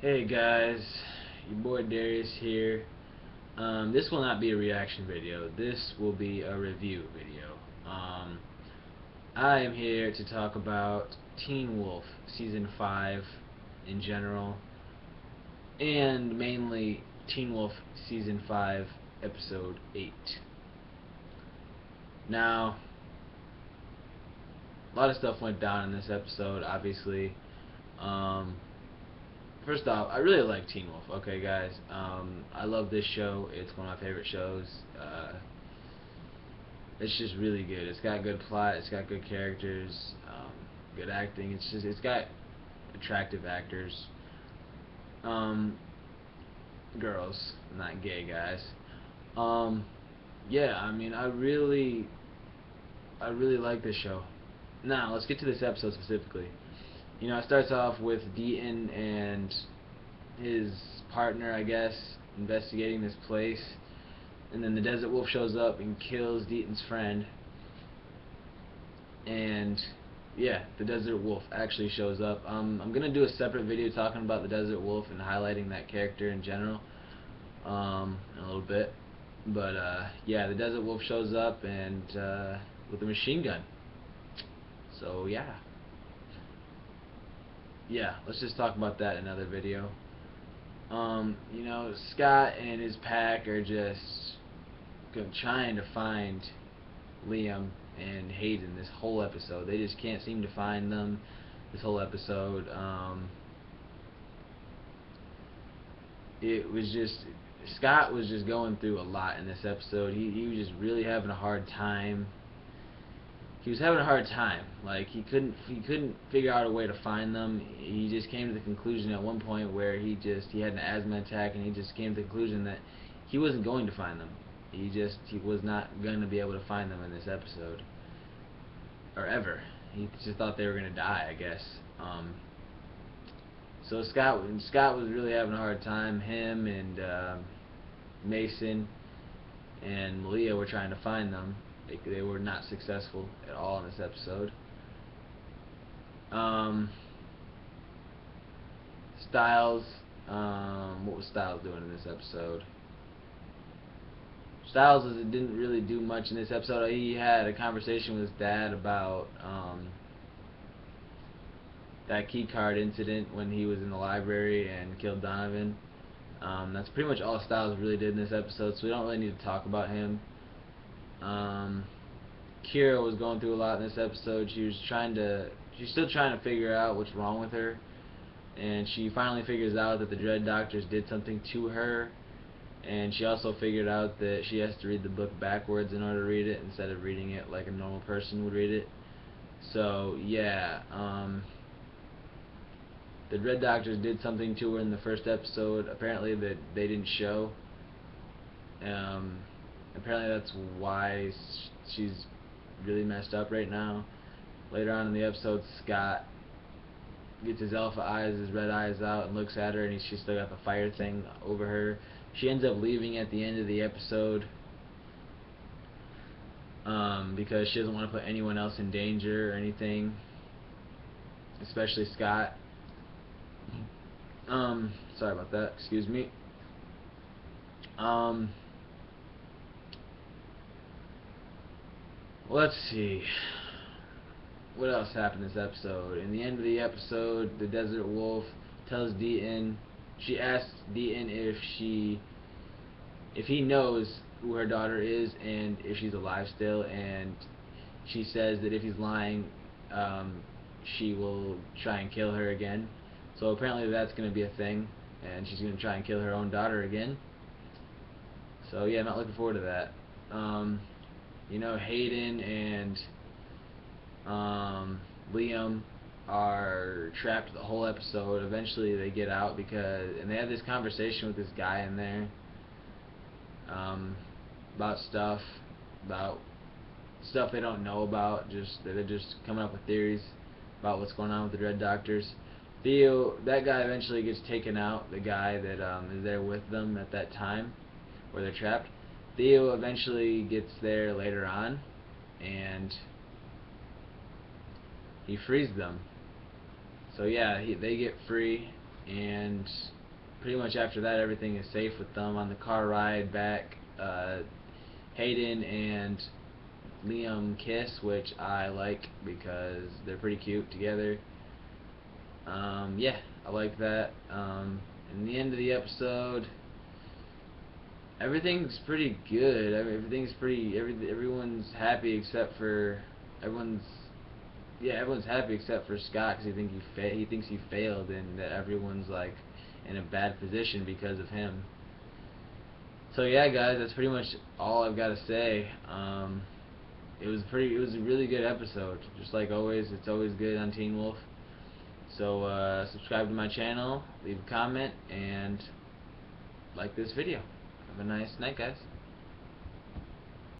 Hey guys, your boy Darius here. This will not be a reaction video. This will be a review video. I am here to talk about Teen Wolf Season 5 in general, and mainly Teen Wolf Season 5 Episode 8. Now, a lot of stuff went down in this episode, obviously. Um, First off, I really like Teen Wolf. Okay, guys. I love this show. It's one of my favorite shows. It's just really good. It's got good plot. It's got good characters. Good acting. It's got attractive actors. Um, Girls, not gay guys. Um, yeah. I mean, I really like this show. Now, let's get to this episode specifically. It starts off with Deaton and his partner, I guess, investigating this place, and then the Desert Wolf shows up and kills Deaton's friend. And yeah, the Desert Wolf actually shows up. I'm gonna do a separate video talking about the Desert Wolf and highlighting that character in general, in a little bit. But yeah, the Desert Wolf shows up and with a machine gun. So yeah, let's just talk about that in another video. Scott and his pack are just trying to find Liam and Hayden this whole episode. They just can't seem to find them this whole episode. It was just Scott was just going through a lot in this episode. He was just really having a hard time. He was having a hard time. Like he couldn't figure out a way to find them. He just came to the conclusion at one point where he had an asthma attack, and he just came to the conclusion that he wasn't going to find them. He was not going to be able to find them in this episode or ever. He just thought they were going to die, I guess. So Scott was really having a hard time. Him and Mason and Malia were trying to find them. They were not successful at all in this episode. Um, Styles, what was Styles doing in this episode? Styles didn't really do much in this episode. He had a conversation with his dad about that key card incident when he was in the library and killed Donovan. That's pretty much all Styles really did in this episode, so we don't really need to talk about him. Kira was going through a lot in this episode. She's still trying to figure out what's wrong with her, and she finally figures out that the Dread Doctors did something to her, and she also figured out that she has to read the book backwards in order to read it instead of reading it like a normal person would read it. So yeah, the Dread Doctors did something to her in the first episode, apparently, that they didn't show. Um, Apparently that's why she's really messed up right now. Later on in the episode, Scott gets his alpha eyes, his red eyes out, and looks at her, and she's still got the fire thing over her. She ends up leaving at the end of the episode because she doesn't want to put anyone else in danger or anything, especially Scott. Sorry about that. Excuse me. Um, let's see. What else happened this episode? In the end of the episode, the Desert Wolf tells Deaton. She asks Deaton if he knows who her daughter is and if she's alive still, and she says that if he's lying, she will try and kill her again. So apparently that's going to be a thing, and she's going to try and kill her own daughter again. So yeah, not looking forward to that. Hayden and Liam are trapped the whole episode. Eventually they get out and they have this conversation with this guy in there, um, about about stuff they don't know about. They're just coming up with theories about what's going on with the Dread Doctors. Theo, that guy eventually gets taken out. The guy that is there with them at that time where they're trapped. Theo eventually gets there later on, and he frees them. So yeah, they get free, and pretty much after that everything is safe with them. On the car ride back, Hayden and Liam kiss, which I like because they're pretty cute together. Yeah, I like that. In the end of the episode, everything's pretty good. I mean, everyone's happy except for everyone's happy except for Scott, because he thinks he failed, and that everyone's like in a bad position because of him. So yeah, guys, that's pretty much all I've got to say. It was a really good episode. Just like always, it's always good on Teen Wolf. So subscribe to my channel, leave a comment, and like this video. Have a nice night, guys.